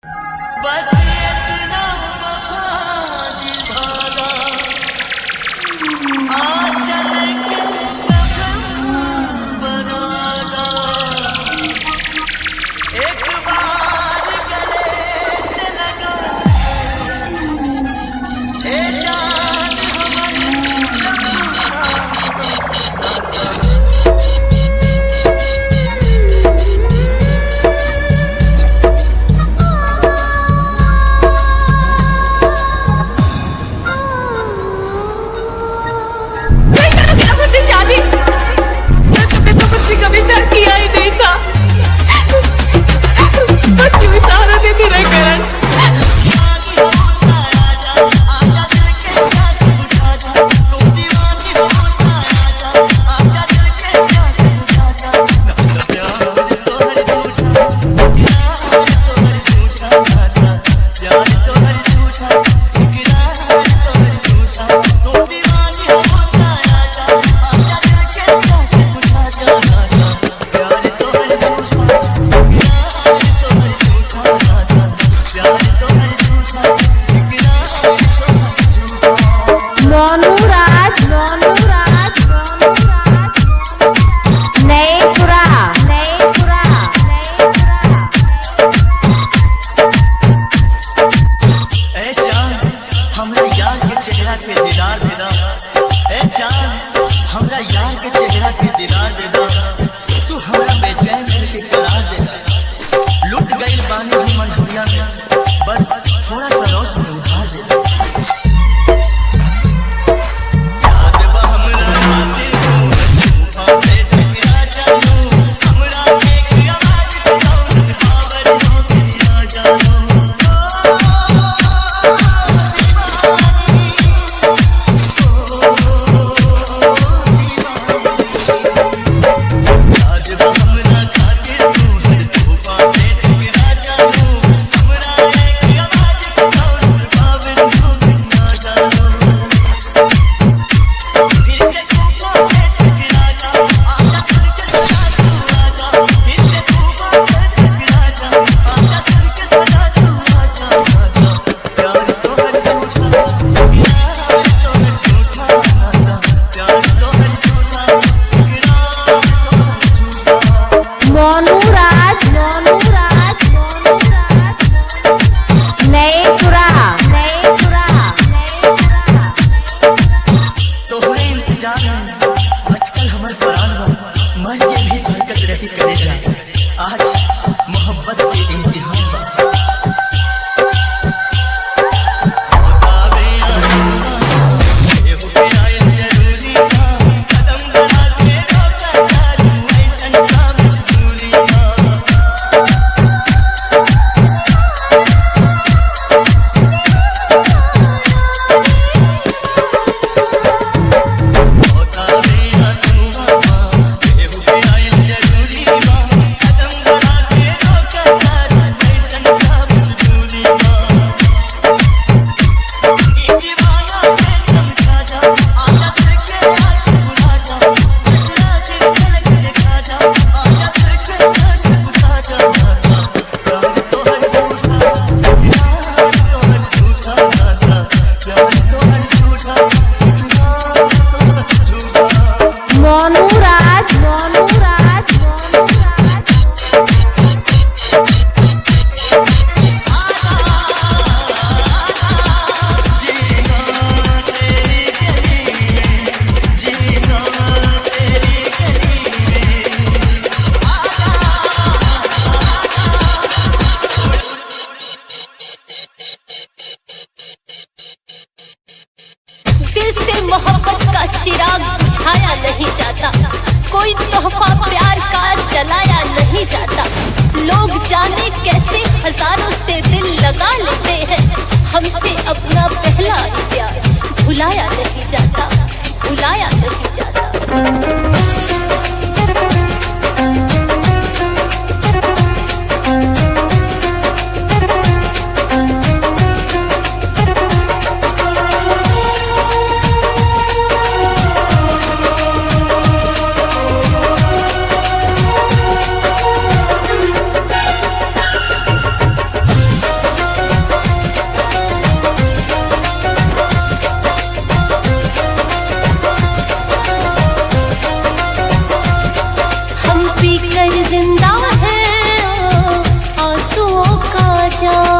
बस इतना भागा आ चल के बनाना एक बार गले से लगा ए जान हमारी कभी डर किया ही नहीं था। बच्ची भी सारा दिन मेरा करण हमरा यार के चेहरा के दीदार दे दो तू हमरा बेचैन के करार दे दो लुट गइल बानी हम दुनिया में बस थोड़ा सा रोशनी उधार दे दो याद बा हमरा दिल को तूफान से टकरा जाऊं हमरा एक आवाज पे दौलत पावर हो तेरा जानो आजकल हमारे प्राण मर के भी धड़कत रही करे जा आज मोहब्बत के इम्तिहान बा दिल से मोहब्बत का चिराग बुझाया नहीं जाता, कोई तोहफा प्यार का जलाया नहीं जाता। लोग जाने कैसे हजारों से दिल लगा लेते हैं, हमसे अपना पहला प्यार भुलाया नहीं जाता, भुलाया नहीं जाता। जा